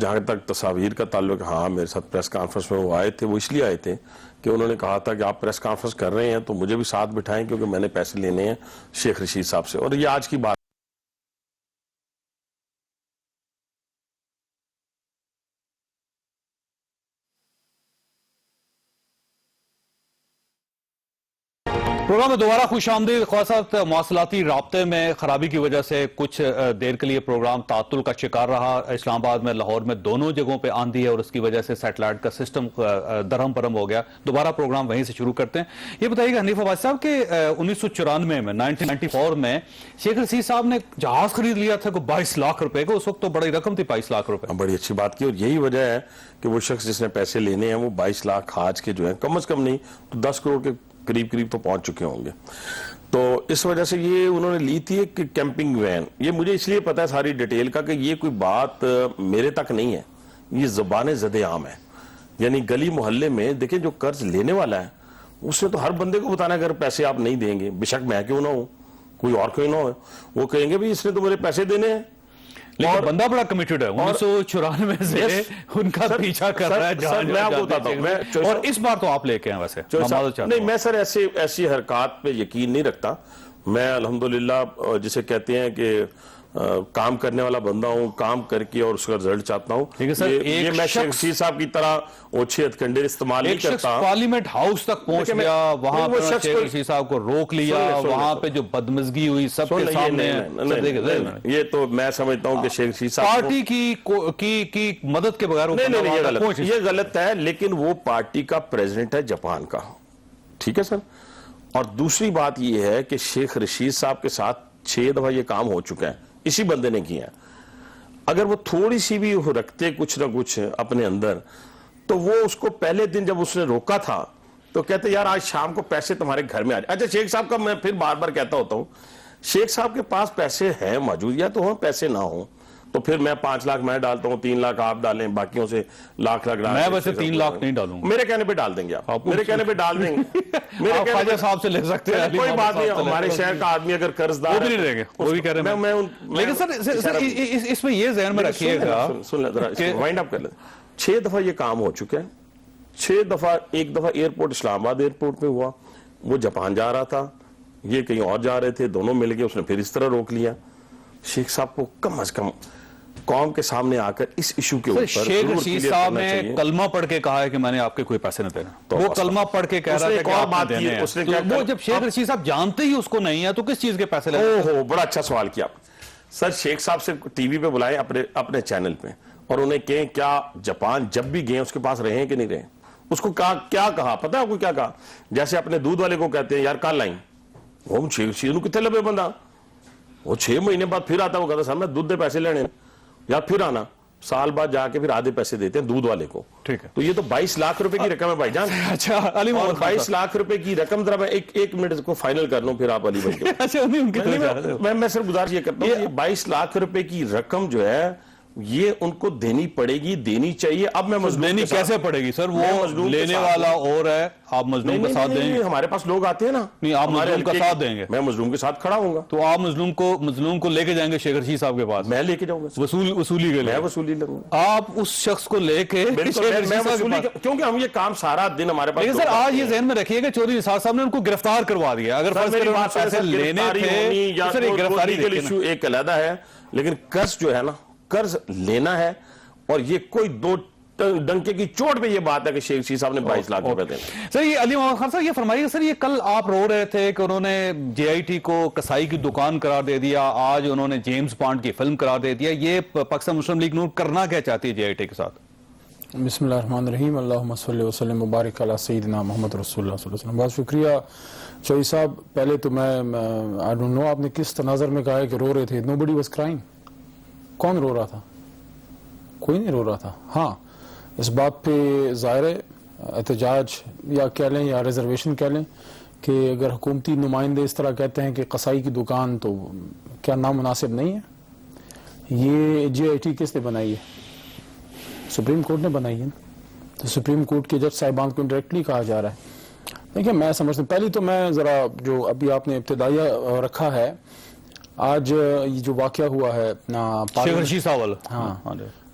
جہاں تک تصاویر کا تعلق، ہاں میرے ساتھ پریس کانفرنس میں وہ آئے تھے، وہ اس لیے آئے تھے کہ انہوں نے کہا تھا کہ آپ پریس کانفرنس کر رہے ہیں تو مجھے بھی ساتھ بٹھائیں کیونکہ میں نے پیسے لینے ہیں شیخ رشید صاحب سے، اور یہ آج کی بات پروگرام میں دوبارہ خوش آمدید۔ خواصہ مواصلاتی رابطے میں خرابی کی وجہ سے کچھ دیر کے لیے پروگرام تعطل کا شکار رہا۔ اسلام آباد میں، لاہور میں دونوں جگہوں پہ آندھی ہے اور اس کی وجہ سے سیٹلائٹ کا سسٹم درہم پرہم ہو گیا۔ دوبارہ پروگرام وہیں سے شروع کرتے ہیں۔ یہ بتائیے کہ حنیف عباسی صاحب کہ 1994 میں 1994 میں شیخ رشید صاحب نے جہاز خرید لیا تھا 22 لاکھ روپے کا، اس وقت تو بڑی رقم تھی 22 لاکھ روپے۔ بڑی اچھی بات کی، اور یہی وجہ ہے کہ وہ شخص جس نے پیسے لینے ہیں وہ 22 لاکھ آج کے جو ہیں کم از کم نہیں تو 10 کروڑ کے قریب تو پہنچ چکے ہوں گے۔ تو اس وجہ سے یہ انہوں نے لی تھی ایک کیمپنگ وین۔ یہ مجھے اس لیے پتا ہے ساری ڈیٹیل کا کہ یہ کوئی بات میرے تک نہیں ہے، یہ زبان زد عام ہے، یعنی گلی محلے میں دیکھیں جو قرض لینے والا ہے اس نے تو ہر بندے کو بتانا ہے اگر پیسے آپ نہیں دیں گے، بے شک میں کیوں نہ ہوں، کوئی اور کیوں نہ ہو، وہ کہیں گے بھی اس نے تو میرے پیسے دینے ہیں۔ لیکن بندہ بڑا کمیٹڈ ہے، 1994 سے ان کا پیچھا کر رہا ہے۔ میں آپ کو بتاتا ہوں، اور اس بار تو آپ لے کے ہیں ویسے نہیں، میں سر ایسی حرکات پہ یقین نہیں رکھتا۔ میں الحمدللہ جسے کہتے ہیں کہ کام کرنے والا بندہ ہوں، کام کر کے اور اس کا رزلٹ چاہتا ہوں۔ یہ میں شیخ رشید صاحب کی طرح اوچھے ہتھکنڈے استعمال نہیں کرتا۔ ایک شخص پارلیمنٹ ہاؤس تک پہنچ گیا، وہاں پر شیخ رشید صاحب کو روک لیا، وہاں پہ جو بدمزگی ہوئی سب کے سامنے۔ یہ تو میں سمجھتا ہوں کہ شیخ رشید صاحب پارٹی کی مدد کے بغیر یہ غلط ہے، لیکن وہ پارٹی کا پریزیڈنٹ ہے جاپان کا، ٹھیک ہے سر۔ اور دوسری بات یہ ہے کہ شیخ رشید صاحب کے ساتھ 6 دفعہ یہ کام ہو چکا ہے، اسی بندے نے کیا ہے۔ اگر وہ تھوڑی سی بھی رکھتے کچھ نہ کچھ اپنے اندر تو وہ اس کو پہلے دن جب اس نے روکا تھا تو کہتے یار آج شام کو پیسے تمہارے گھر میں آ جائے۔ اچھا شیخ صاحب کا میں پھر بار بار کہتا ہوتا ہوں، شیخ صاحب کے پاس پیسے ہیں موجود، یا تو ہوں پیسے نہ ہوں تو پھر میں 5 لاکھ میں ڈالتا ہوں، 3 لاکھ آپ ڈالیں، باقیوں سے لاکھ میں ویسے 3 لاکھ نہیں ڈالوں، میرے کہنے پہ ڈال دیں گے آپ، میرے کہنے پہ ڈال دیں گے، آپ خواجہ صاحب سے لے سکتے ہیں، کوئی بات نہیں۔ ہمارے شہر کا آدمی اگر قرض دار وہ بھی نہیں رہیں گے، وہ بھی کہہ رہے ہیں۔ لیکن سر اس میں یہ ذہن میں رکھیے گا، سن لیں ذرا، وائنڈ اپ کر لیں۔ 6 دفعہ یہ کام ہو چکا ہے، 6 دفعہ، ایک دفعہ ایئرپورٹ اسلام آباد ایئرپورٹ پہ ہوا، وہ جاپان جا رہا تھا، یہ کہیں اور جا رہے تھے، دونوں مل گئے، اس نے پھر اس طرح روک لیا۔ شیخ صاحب کو کم از کم قوم کے سامنے آ کر اس ایشو کے اوپر شیخ رشید صاحب نے کلمہ پڑھ کے کہا ہے کہ میں نے آپ کے کوئی پیسے نہ دینا، وہ کلمہ پڑھ کے کہہ رہا ہے کہ آپ نے دینے ہیں۔ وہ جب شیخ رشید صاحب جانتے ہی اس کو نہیں ہے تو کس چیز کے پیسے لے؟ بڑا اچھا سوال کیا سر۔ شیخ صاحب سے ٹی وی پہ بلائیں اپنے چینل پہ اور انہیں کہیں کیا جاپان جب بھی گئے اس کے پاس رہے ہیں کہ نہیں رہے؟ اس کو کیا کہا پتا ہے آپ کو کیا کہا؟ جیسے اپنے دودھ والے کو کہتے ہیں یار کل آئیں، وہ شیخ رشید کتنے لبے بندہ، وہ 6 مہینے بعد پھر آتا، وہ کہتا سر میں دودھ دے پیسے لینے، یا پھر آنا، سال بعد جا کے پھر آدھے پیسے دیتے ہیں دودھ والے کو، ٹھیک ہے۔ تو یہ تو 22 لاکھ روپے کی رقم ہے بھائی جان۔ اچھا علی محمد، 22 لاکھ روپے کی رقم، ذرا میں ایک منٹ کو فائنل کر لوں پھر آپ علی بھائی میں صرف گزارش یہ کرتا ہوں، یہ 22 لاکھ روپے کی رقم جو ہے یہ ان کو دینی پڑے گی، دینی چاہیے۔ اب میں مظلوم دینی کیسے پڑے گی سر؟ وہ لینے والا اور ہے، آپ مظلوم کا ساتھ دیں گے؟ ہمارے پاس لوگ آتے ہیں نا، نہیں آپ مظلوم کا ساتھ دیں گے، میں مظلوم کے ساتھ کھڑا ہوں گا، تو آپ مظلوم کو لے کے جائیں گے شیخ رشید صاحب کے پاس؟ میں لے کے جاؤں گا، وصولی کے لیے میں وصولی لوں گا، آپ اس شخص کو لے کے کیونکہ ہم یہ کام سارا دن ہمارے پاس۔ لیکن سر آج یہ ذہن میں رکھیے کہ چودھری نثار صاحب نے ان کو گرفتار کروا دیا، اگر پیسے لینے تھے گرفتاری کا ایشو ایک علیحدہ ہے، لیکن قرض جو ہے نا، قرض لینا ہے، اور یہ کوئی دو ڈنکے کی چوٹ پہ یہ بات ہے کہ شیخ رشید صاحب نے 22 لاکھ روپے دینا۔ سر یہ علی محمد خان صاحب یہ فرمائیے سر، یہ کل آپ رو رہے تھے کہ انہوں نے JIT کو کسائی کی دکان قرار دے دیا، آج انہوں نے جیمز بانڈ کی فلم قرار دے دیا، یہ پاکستان مسلم لیگ نون کرنا کیا چاہتی ہے JIT کے ساتھ؟ بسم اللہ الرحمن الرحیم، اللہم صلی وسلم مبارک علی سیدنا محمد رسول اللہ صلی اللہ علیہ وسلم۔ بہت شکریہ چوئی صاحب۔ پہلے تو میں I don't know آپ نے کس تناظر میں کہا ہے کہ رو رہے تھے، nobody was crying۔ کون رو رہا تھا؟ کوئی نہیں رو رہا تھا۔ ہاں اس بات پہ ظاہر ہے احتجاج یا کہہ لیں یا ریزرویشن کہہ لیں کہ اگر حکومتی نمائندے اس طرح کہتے ہیں کہ قصائی کی دکان، تو کیا نامناسب نہیں ہے؟ یہ JIT کس نے بنائی ہے؟ سپریم کورٹ نے بنائی ہے نا، تو سپریم کورٹ کے جج صاحبان کو انڈائریکٹلی کہا جا رہا ہے۔ دیکھیں میں سمجھتا ہوں، پہلی تو میں ذرا جو ابھی آپ نے ابتدائیہ رکھا ہے، آج یہ جو واقعہ ہوا ہے اپنا شیخ رشید صاحب، ہاں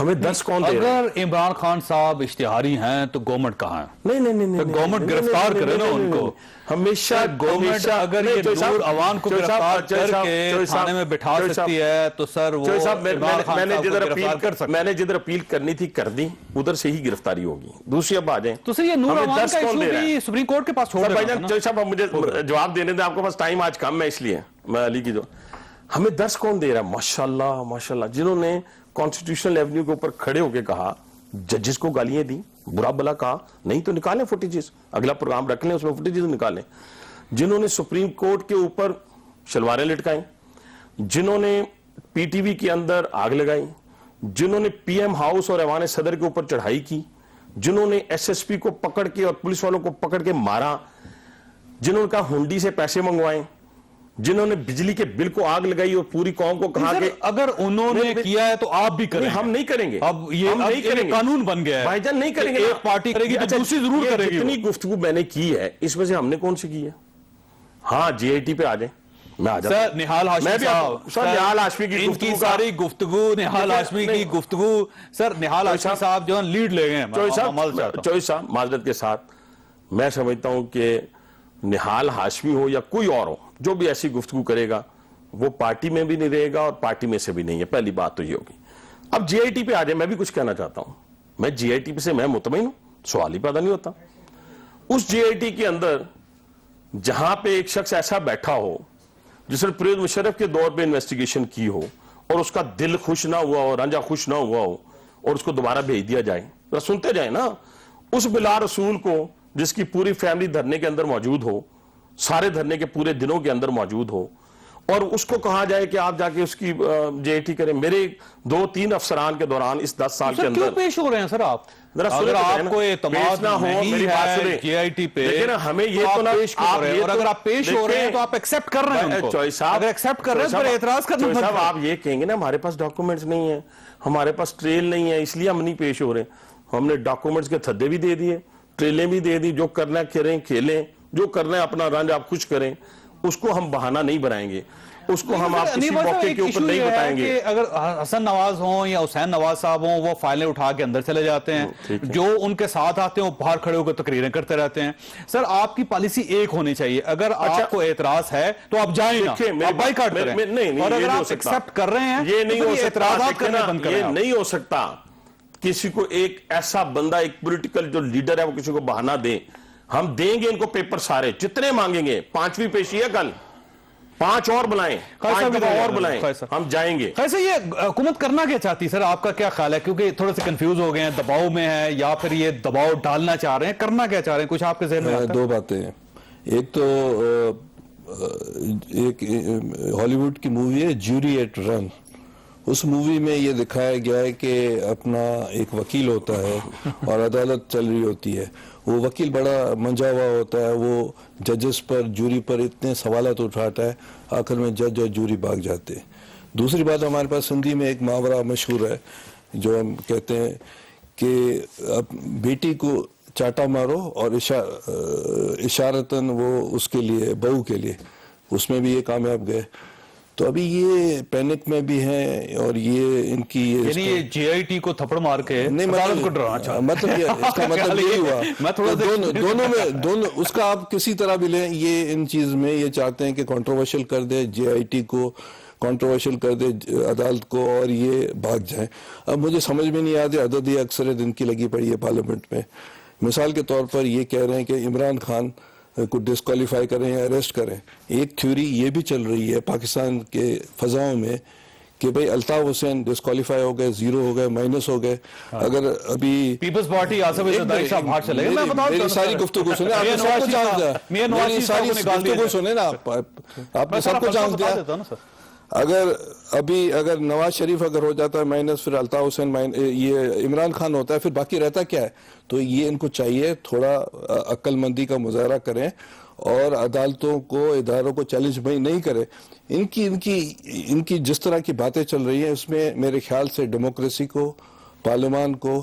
ہمیں 10 کون دے رہے ہیں؟ اگر عمران خان صاحب اشتہاری ہیں تو گورنمنٹ کہاں ہے؟ نہیں گورنمنٹ گرفتار کرے نا ان کو. ہمیشہ گورنمنٹ اگر یہ نور عوام کو گرفتار کر کے تھانے میں بٹھا سکتی ہے تو سر وہ عمران خان صاحب کو گرفتار کر سکتی ہے. میں نے جدھر اپیل کرنی تھی کر دی, ادھر سے ہی گرفتاری ہوگی. دوسری اب آ جائیں تو سر یہ نور عوام کا ایشو بھی سپریم کورٹ کے پاس چھوڑ بھائی جان. چوہدری صاحب مجھے جواب دینے دیں, آپ کے پاس ٹائم آج کم ہے, اس لیے میں علی کی جو ہمیں 10 کون دے رہا ہے؟ ماشاءاللہ ماشاءاللہ, جنہوں نے کانسٹیٹیوشنل ایونیو کے اوپر کھڑے ہو کے کہا, ججز کو گالیاں دی, برا بلا کہا, نہیں تو نکالیں فوٹیجز, اگلا پروگرام رکھ لیں اس میں فوٹیجز نکالیں. جنہوں نے سپریم کورٹ کے اوپر شلواریں لٹکائیں, جنہوں نے پی ٹی وی کے اندر آگ لگائی, جنہوں نے پی ایم ہاؤس اور ایوان صدر کے اوپر چڑھائی کی, جنہوں نے ایس ایس پی کو پکڑ کے اور پولیس والوں کو پکڑ کے مارا, جنہوں نے کہا ہنڈی سے پیسے منگوائیں, جنہوں نے بجلی کے بل کو آگ لگائی اور پوری قوم کو کہا کہ اگر انہوں نے کیا ہے تو آپ بھی کریں. ہم نہیں کریں گے, اب یہ قانون بن گیا ہے بھائی جان, نہیں کریں گے. ایک پارٹی کرے گی تو دوسری ضرور کرے گی. جتنی گفتگو میں نے کی ہے اس میں سے ہم نے کون سی کی ہے؟ ہاں جی آئی ٹی پہ آ جائیں, میں آ جاتا ہوں. سر نہال ہاشمی صاحب, سر نہال ہاشمی کی ان کی ساری گفتگو, نہال ہاشمی کی گفتگو, سر نہال ہاشمی صاحب جو لیڈ لے گئے ہیں. چوہدری صاحب معذرت کے ساتھ میں سمجھتا ہوں کہ نہال ہاشمی ہو یا کوئی اور ہو, جو بھی ایسی گفتگو کرے گا وہ پارٹی میں بھی نہیں رہے گا اور پارٹی میں سے بھی نہیں ہے. پہلی بات تو یہ ہوگی. اب جی آئی ٹی پہ آ جائیں, میں بھی کچھ کہنا چاہتا ہوں. میں جی آئی ٹی پہ سے میں مطمئن ہوں, سوال ہی پیدا نہیں ہوتا. اس جی آئی ٹی کے اندر جہاں پہ ایک شخص ایسا بیٹھا ہو جس نے پرویز مشرف کے دور پہ انویسٹیگیشن کی ہو اور اس کا دل خوش نہ ہوا ہو, رنجا خوش نہ ہوا ہو, اور اس کو دوبارہ بھیج دیا جائے, سنتے جائیں نا. اس بلا رسول کو جس کی پوری فیملی دھرنے کے اندر موجود ہو, سارے دھرنے کے پورے دنوں کے اندر موجود ہو, اور اس کو کہا جائے کہ آپ جا کے اس کی جے آئی ٹی کریں. میرے 2-3 افسران کے دوران اس 10 سال کے اندر کیوں پیش ہو رہے ہیں سر آپ؟ اگر آپ کو اعتماد نہیں ہے جے آئی ٹی پہ, لیکن ہمیں یہ تو پیش ہو رہے ہیں, اور اگر آپ پیش ہو رہے ہیں تو آپ ایکسپٹ کر رہے ہیں ان کو. اگر ایکسپٹ کر رہے ہیں تو اعتراض کرنا مت صاحب, آپ یہ کہیں گے نا ہمارے پاس ڈاکومنٹس نہیں ہیں, ہمارے پاس ٹریل نہیں ہے, اس لیے ہم نہیں پیش ہو رہے. ہم نے ڈاکومنٹس کے تھدے بھی دے دیے, ٹریلیں بھی دے دی, جو کرنا ہے کریں, کھیلیں, جو کرنا ہے اپنا رنج آپ خوش کریں. اس کو ہم بہانہ نہیں بنائیں گے, اس کو ہم آپ کسی موقع کے اوپر نہیں بتائیں گے. اگر حسن نواز ہوں یا حسین نواز صاحب ہوں, وہ فائلیں اٹھا کے اندر چلے جاتے ہیں, جو ان کے ساتھ آتے ہیں وہ باہر کھڑے ہو کے تقریریں کرتے رہتے ہیں. سر آپ کی پالیسی ایک ہونی چاہیے, اگر آپ کو اعتراض ہے تو آپ جائیں نا, آپ بائیکاٹ کریں, اور اگر آپ ایکسپٹ کر رہے ہیں یہ نہیں ہو سکتا. اعتراضات کرنے بند کریں. یہ نہیں ہو سکتا کسی کو ایک ایسا بندہ, ایک پولیٹیکل جو لیڈر ہے وہ کسی کو بہانہ دیں. ہم دیں گے ان کو پیپر سارے جتنے مانگیں گے. 5ویں پیشی ہے کل, 5 اور بلائیں, 5 دفعہ اور بلائیں, ہم جائیں گے. خیر سے یہ حکومت کرنا کیا چاہتی سر, آپ کا کیا خیال ہے؟ کیونکہ تھوڑے سے کنفیوز ہو گئے ہیں, دباؤ میں ہے یا پھر یہ دباؤ ڈالنا چاہ رہے ہیں, کرنا کیا چاہ رہے ہیں, کچھ آپ کے ذہن میں آتا ہے؟ 2 باتیں ہیں. ایک تو ایک ہالی ووڈ کی مووی ہے جیوری ایٹ رن. اس مووی میں یہ دکھایا گیا ہے کہ اپنا ایک وکیل ہوتا ہے اور عدالت چل رہی ہوتی ہے. وہ وکیل بڑا منجا ہوا ہوتا ہے, وہ ججز پر, جوری پر اتنے سوالات اٹھاتا ہے, آخر میں جج اور جوری بھاگ جاتے ہیں. دوسری بات, ہمارے پاس سندھی میں ایک محاورہ مشہور ہے جو ہم کہتے ہیں کہ بیٹی کو چاٹا مارو اور اشارتاً وہ اس کے لیے, بہو کے لیے, اس میں بھی یہ کامیاب گئے. تو ابھی یہ پینک میں بھی ہیں, اور یہ ان کی یعنی یہ جے آئی ٹی کو تھپڑ مار کے عدالت کو ڈرانا چاہتے ہیں. مطلب اس کا مطلب یہی ہوا دونوں اس کا آپ کسی طرح بھی لیں, یہ ان چیز میں یہ چاہتے ہیں کہ کنٹروورشل کر دے جے آئی ٹی کو, کنٹروورشل کر دے عدالت کو, اور یہ بھاگ جائیں. اب مجھے سمجھ میں نہیں آتی, عدد یہ اکثریت ان کی لگی پڑی ہے پارلیمنٹ میں. مثال کے طور پر یہ کہہ رہے ہیں کہ عمران خان کو ڈسکوالیفائی کریں یا اریسٹ کریں. ایک تھیوری یہ بھی چل رہی ہے پاکستان کے فضاؤں میں کہ بھئی الطاف حسین ڈسکوالیفائی ہو گئے, 0 ہو گئے, مائنس ہو گئے. اگر ابھی پیپلز پارٹی آصف زرداری صاحب باہر چلے گئے, میری ساری گفتگو سنیں, آپ نے سب کو جان دیا, میری ساری گفتگو سنیں نا, آپ نے سب کو جان دیا. اگر نواز شریف اگر ہو جاتا ہے مائنس, پھر الطاف حسین یہ عمران خان ہوتا ہے, پھر باقی رہتا کیا ہے؟ تو یہ ان کو چاہیے تھوڑا عقل مندی کا مظاہرہ کریں اور عدالتوں کو, اداروں کو چیلنج نہیں کریں. ان کی جس طرح کی باتیں چل رہی ہیں اس میں میرے خیال سے ڈیموکریسی کو, پارلیمان کو,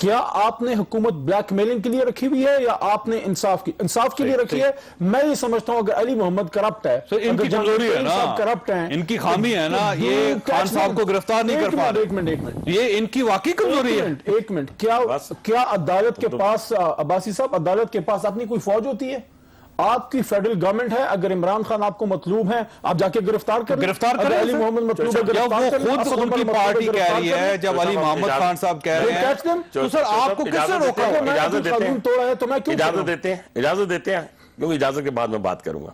کیا آپ نے حکومت بلیک میلنگ کے لیے رکھی ہوئی ہے یا آپ نے انصاف کے لیے رکھی ہے؟ میں یہ سمجھتا ہوں اگر علی محمد کرپٹ ہے، ان کی کمزوری ہے نا، کرپٹ ہیں، ان کی خامی ہے نا، یہ خان صاحب کو گرفتار نہیں کر پا رہے۔ ایک منٹ یہ ان کی واقعی کمزوری ہے۔ ایک منٹ، کیا عدالت کے پاس، عباسی صاحب، عدالت کے پاس اپنی کوئی فوج ہوتی ہے؟ آپ کی فیڈرل گورنمنٹ ہے، اگر عمران خان آپ کو مطلوب ہے آپ جا کے گرفتار کریں، اگر علی محمد مطلوب ہے گرفتار کریں۔ خود ان کی پارٹی کہہ رہی ہے، جب علی محمد خان صاحب کہہ رہے ہیں تو سر آپ کو کس سے روکا؟ اجازت دیتے ہیں کیونکہ اجازت کے بعد میں بات کروں گا۔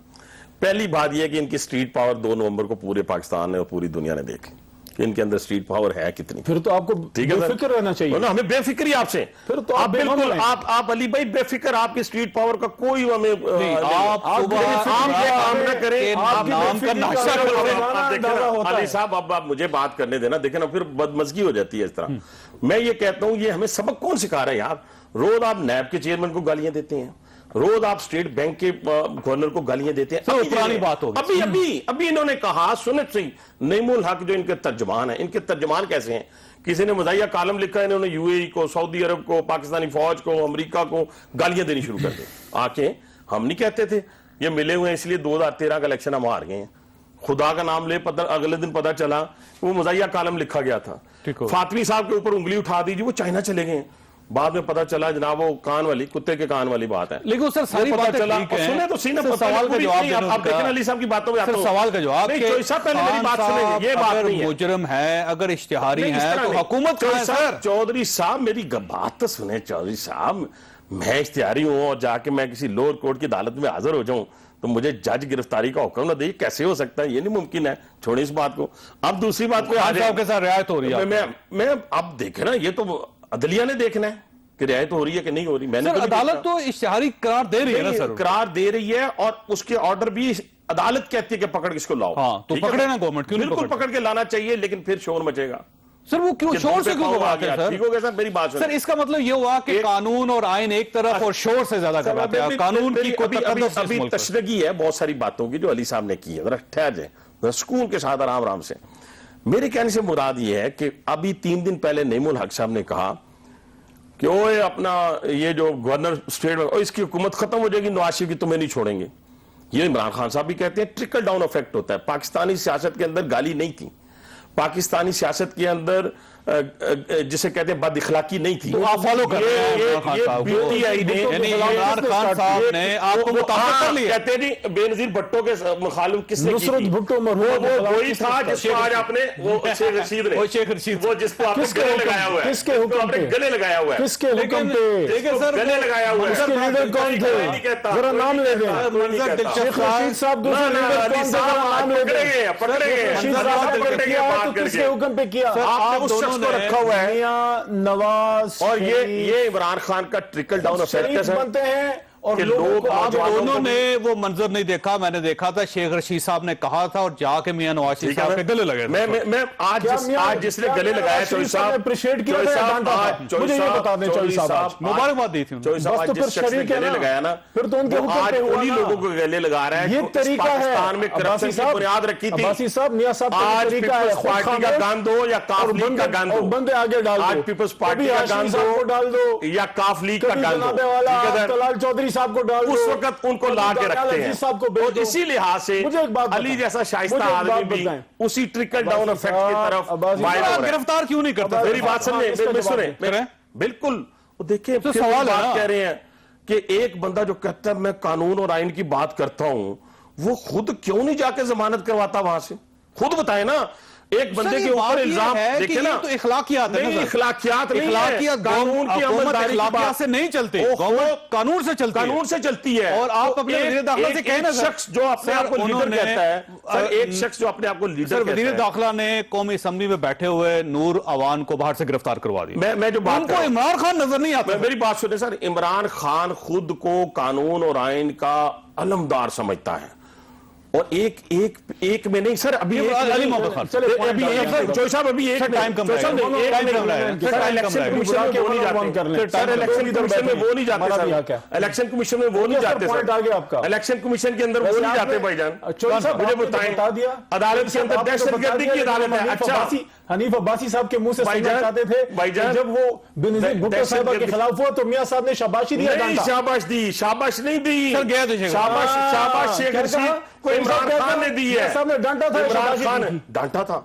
پہلی بات یہ ہے کہ ان کی سٹریٹ پاور 2 نومبر کو پورے پاکستان نے اور پوری دنیا نے دیکھی کہ ان کے اندر سٹریٹ پاور ہے کتنی۔ پھر تو آپ کو بے فکر رہنا چاہیے۔ ہمیں بے فکری آپ سے، پھر تو آپ بالکل آپ علی بھائی بے فکر، آپ کی سٹریٹ پاور کا کوئی ہمیں آپ کام نہ کریں، آپ نام کا نقشہ کریں۔ علی صاحب اب آپ مجھے بات کرنے دینا، دیکھیں نا پھر بدمزگی ہو جاتی ہے اس طرح۔ میں یہ کہتا ہوں یہ ہمیں سبق کون سکھا رہا ہے یار؟ روز آپ نیب کے چیئرمین کو گالیاں دیتے ہیں، روز آپ اسٹیٹ بینک کے گورنر کو گالیاں دیتے ہیں۔ پرانی بات ہوگی۔ ابھی انہوں نے کہا، سنت صحیح، نعیم الحق جو ان کے ترجمان ہیں، ان کے ترجمان کیسے ہیں؟ کسی نے مزاحیہ کالم لکھا ہے، انہوں نے یو اے ای کو، سعودی عرب کو، پاکستانی فوج کو، امریکہ کو گالیاں دینی شروع کر دی۔ آکے ہم نہیں کہتے تھے یہ ملے ہوئے ہیں اس لیے 2013 کا الیکشن ہم ہار گئے ہیں، خدا کا نام لے، اگلے دن پتا چلا وہ مزاحیہ کالم لکھا گیا تھا، فاطمی صاحب کے اوپر انگلی اٹھا دیجیے، وہ چائنا چلے گئے ہیں، بعد میں پتا چلا جناب وہ کان والی، کتے کے کان والی بات ہے۔ لیکن سر ساری باتیں ٹھیک ہیں، سنیں تو سینہ سوال کا جواب آپ دیکھیں علی صاحب کی باتوں میں آتا ہوں، سوال کا جواب کہ خان صاحب اگر مجرم ہے، اگر اشتہاری ہے تو حکومت کا ہے سر۔ چودھری صاحب میری بات تو سنیں، چودھری صاحب میں اشتہاری ہوں اور جا کے میں کسی لوور کورٹ کی عدالت میں حاضر ہو جاؤں تو مجھے جج گرفتاری کا حکم نہ دے، کیسے ہو سکتا ہے؟ یہ نہیں ممکن ہے، چھوڑیں اس بات کو۔ اب دوسری بات کو خان صاحب کے ساتھ رعایت ہو رہی ہے، میں اب دیکھیں نا، یہ تو عدلیہ نے دیکھنا ہے کہ رعایت ہو رہی ہے کہ نہیں ہو رہی۔ میں نے عدالت تو اشتہاری قرار دے رہی ہے نا سر، قرار دے رہی ہے اور اس کے آرڈر بھی عدالت کہتی ہے کہ پکڑ کس کو لاؤ۔ ہاں تو پکڑے نا گورنمنٹ، کیوں نہیں بالکل پکڑ کے لانا چاہیے، لیکن پھر شور مچے گا سر۔ وہ کیوں شور سے کیوں بات ہے سر؟ ٹھیک ہو گیا سر، میری بات سر، اس کا مطلب یہ ہوا کہ قانون اور آئین ایک طرف اور شور سے زیادہ کرواتے ہیں، قانون کی کوئی تقدس ابھی تشنگی ہے بہت ساری باتوں کی جو علی صاحب نے کی ہے، ذرا ٹھہر جائیں، ذرا سکون کے ساتھ آرام سے۔ میرے کہنے سے مراد یہ ہے کہ ابھی 3 دن پہلے نعیم الحق صاحب نے کہا کہ اوے اپنا یہ جو گورنر اسٹیٹ میں اس کی حکومت ختم ہو جائے گی، نواز شریف کی تمہیں نہیں چھوڑیں گے۔ یہ عمران خان صاحب بھی کہتے ہیں ٹرکل ڈاؤن افیکٹ ہوتا ہے۔ پاکستانی سیاست کے اندر گالی نہیں تھی، پاکستانی سیاست کے اندر جسے کہتے ہیں بد اخلاقی نہیں تھی۔ آپ فالو کر رہے ہیں عمران خان صاحب نے آپ کو متاثر کر لیا، کہتے ہیں بے نظیر بھٹو کے مخالف کس نے کی نصرت تھی؟ بھٹو وہ وہی تھا جس کو آج آپ نے، وہ شیخ رشید نے، وہ شیخ رشید، وہ جس کو آپ نے گلے لگایا ہوا ہے، کس کے حکم پہ؟ گلے لگایا ہوا ہے، کس کے حکم پہ؟ لیکن سر گلے لگایا ہوا ہے، اس کے لیڈر کون تھے؟ ذرا نام لے دیں۔ شیخ رشید صاحب دوسرے لیڈر کون تھے؟ نام لے دیں۔ پکڑے گئے رشید صاحب نے کیا ہے تو کس کے حکم پہ کیا؟ آپ نے اس شخص کو رکھا ہوا ہے، نواز اور یہ عمران خان کا ٹرکل ڈاؤن افیکٹ ہے سر، بنتے ہیں اور کہ لوگوں لوگ کو آپ دونوں نے وہ منظر نہیں دیکھا، میں نے دیکھا تھا، شیخ رشید صاحب نے کہا تھا اور جا کے میاں نواز شریف صاحب کے گلے لگے تھے۔ میں آج جس نے گلے لگایا چوئی صاحب اپریشیٹ کیا تھا، مجھے یہ بتا دیں چوئی صاحب، مبارکباد دی تھی چوئی صاحب آج جس شخص نے گلے لگایا نا، پھر تو ان کے حکم آج پہ ہوا انہی نا۔ لوگوں کو گلے لگا رہا ہے یہ طریقہ ہے پاکستان میں کرپشن کی بنیاد رکھی تھی۔ عباسی صاحب، میاں صاحب کا آج طریقہ ہے، پیپلز پارٹی کا گاند ہو یا کاف لیگ کا گاند اور ہو، بندے آگے ڈال دو، آج پیپلز پارٹی کا گاند ڈال دو ہو یا کاف لیگ کا کبھی گاند جناب ہو، والا طلال چودھری صاحب کو ڈال دو، اس وقت ان کو لا کے رکھتے ہیں، اور اسی لحاظ سے علی جیسا شائستہ آدمی بھی اسی ٹرکل ڈاؤن افیکٹ کی طرف مائل ہو رہا ہے۔ گرفتار کیوں نہیں کرتا؟ میری بات سنیں، بالکل دیکھیں تو سوال ہے کہہ رہے ہیں کہ ایک بندہ جو کہتا ہے میں قانون اور آئین کی بات کرتا ہوں، وہ خود کیوں نہیں جا کے ضمانت کرواتا وہاں سے؟ خود بتائیں نا، ایک بندے کے اوپر الزام دیکھیں نا، تو اخلاقیات ہے، نہیں اخلاقیات نہیں ہے، اخلاقیات قانون کی عملداری کی اخلاقیات سے نہیں چلتے، قانون سے چلتی ہے، قانون سے چلتی ہے۔ اور آپ اپنے وزیر داخلہ سے کہنا ایک شخص جو اپنے آپ کو لیڈر کہتا ہے، سر ایک شخص جو اپنے آپ کو لیڈر کہتا ہے، وزیر داخلہ نے قومی اسمبلی میں بیٹھے ہوئے نور عوان کو باہر سے گرفتار کروا دیا۔ میں جو بات ان کو عمران خان نظر نہیں آتا۔ میری بات سنیں سر، عمران خان خود کو قانون اور آئین کا علمدار سمجھتا ہے اور ایک میں نہیں سر, ابھی علی محمد خان چوئی صاحب ابھی ایک ٹائم کم رہے گا, الیکشن کمیشن میں وہ نہیں جاتے, الیکشن کمیشن میں وہ نہیں جاتے سر, الیکشن کمیشن میں وہ نہیں جاتے سر, الیکشن کمیشن کے اندر وہ نہیں جاتے بھائی جان, مجھے بتائیں عدالت کے اندر دہشت گردی کی عدالت ہے. اچھا حنیف عباسی صاحب کے منہ سے سننا چاہتے تھے جب وہ بنظیر بھٹو صاحبہ کے خلاف ہوا تو میاں صاحب نے شاباشی دیا, نہیں شاباش دی, شاباش نہیں دی, شاباش شیخ رشید کو عمران خان نے دی ہے, صاحب نے ڈانٹا تھا, عمران خان نے ڈانٹا تھا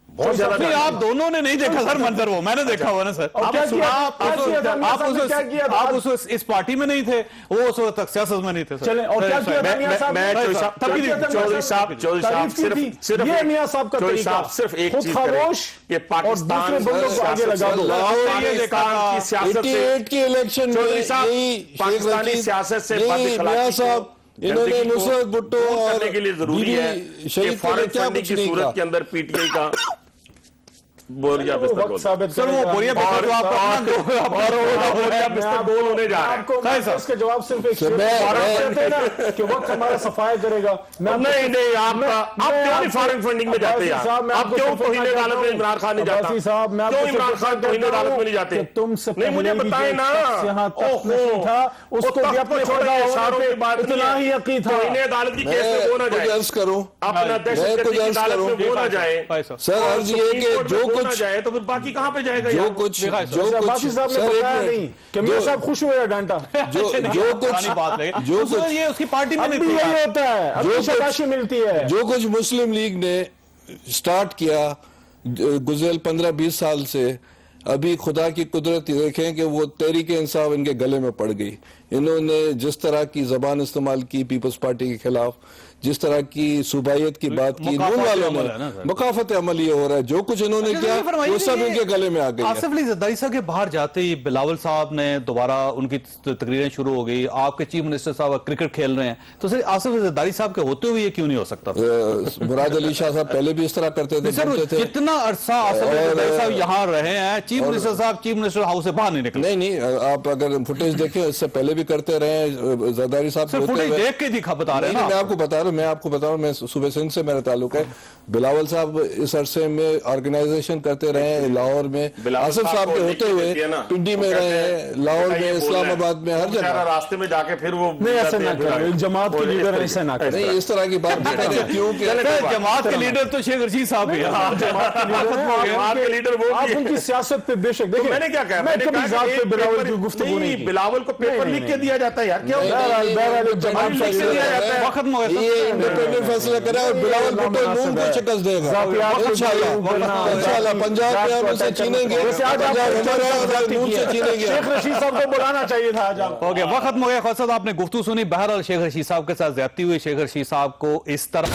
بہت زیادہ. آپ دونوں نے نہیں دیکھا سر منظر, وہ میں نے دیکھا ہوا نا سر. آپ اس پارٹی میں نہیں تھے, وہ اس وقت تک سیاست میں نہیں تھے. چلیں اور کیا کیا تھا میاں صاحب, یہ میاں صاحب کا طریقہ صرف ایک خود چیز خاموش کہ پاکستان کو آگے لگا دو. کی سیاست سے کے الیکشن میں پاکستانی سیاست سے میاں صاحب انہوں نے نصرت بھٹو اور کرنے کے لیے ضروری ہے کہ فارغ فنڈنگ کی صورت کے اندر پی ٹی آئی کا بوریا بستر سر وہ بوریا بستر جو آپ بول ہونے جا رہا ہے. اس کے جواب صرف ایک کہ وقت ہمارا صفائی کرے گا. نہیں آپ کیوں نہیں فارغ فنڈنگ میں جاتے ہیں, آپ کیوں توہین عدالت میں عمران خان نہیں جاتا, کیوں عمران خان توہین عدالت میں نہیں جاتے, تم سے نہیں مجھے بتائیں نا, اس کو بھی اپنے خدا اشاروں کے بعد اتنا ہی یقین تھا. توہین عدالت کی کیس میں وہ نہ جائے, عرض کروں, اپنا دہشت گردی کی عدالت میں وہ نہ جائے سر عرض یہ کہ جو کچھ جائے تو پھر باقی کہاں پہ جائے گا, جو کچھ باقی صاحب نے بتایا نہیں کہ میاں صاحب خوش ہوئے ڈانٹا, جو کچھ یہ اس کی پارٹی میں اب یہی ہوتا ہے, اب شاباشی ملتی ہے. جو کچھ مسلم لیگ نے سٹارٹ کیا گزرے 15-20 سال سے, ابھی خدا کی قدرت دیکھیں کہ وہ تحریک انصاف ان کے گلے میں پڑ گئی. انہوں نے جس طرح کی زبان استعمال کی پیپلز پارٹی کے خلاف, جس طرح کی صوبائیت کی بات کی, نون والوں نے مخافت عمل یہ ہو رہا ہے, جو کچھ انہوں نے کیا وہ سب ان کے گلے میں آ گئی. آصف علی زرداری صاحب کے باہر جاتے ہی بلاول صاحب نے دوبارہ ان کی تقریریں شروع ہو گئی, آپ کے چیف منسٹر صاحب کرکٹ کھیل رہے ہیں, تو سر آصف علی زرداری صاحب کے ہوتے ہوئے یہ کیوں نہیں ہو سکتا؟ مراد علی شاہ صاحب پہلے بھی اس طرح کرتے تھے. کتنا عرصہ آصف علی زرداری صاحب یہاں رہے ہیں, چیف منسٹر صاحب چیف منسٹر ہاؤس سے باہر نہیں نکلے. نہیں آپ اگر فوٹیج دیکھیں اس سے پہلے بھی کرتے رہے ہیں زرداری صاحب. فوٹیج دیکھ کے دکھا بتا رہے ہیں, میں آپ کو بتا رہا ہوں, میں صوبہ سندھ سے میرا تعلق ہے. بلاول صاحب اس عرصے میں آرگنائزیشن کرتے رہے ہیں لاہور میں, آصف صاحب کے ہوتے ہوئے پنڈی میں رہے ہیں, لاہور میں, اسلام آباد میں, ہر جگہ. راستے میں جا کے پھر وہ نہیں ایسے نہ کریں, جماعت کے لیڈر ایسے نہ کریں. نہیں اس طرح کی بات نہیں کریں, کیونکہ جماعت کے لیڈر تو شیخ رشید صاحب بھی ہیں, جماعت کے لیڈر وہ آپ ان کی سیاست پہ بے شک دیکھیں. میں نے کیا کہا, میں کبھی ذات پہ بلاول کی گفتگو نہیں کی. بلاول کو پیپر لکھ کے دیا جاتا ہے یار, کیا وقت میں یہ انڈیپینڈنٹ فیصلہ کرے اور بلاول بھٹو نون کو شکست دے گا انشاءاللہ. پنجاب میں ہم اسے چھینیں گے, نون سے چھینیں گے. شیخ رشید صاحب کو بلانا چاہیے تھا آج. ہو گیا وقت میں, خود صاحب آپ نے گفتگو سنی. بہرحال شیخ رشید صاحب کے ساتھ زیادتی ہوئی, شیخ رشید صاحب کو اس طرح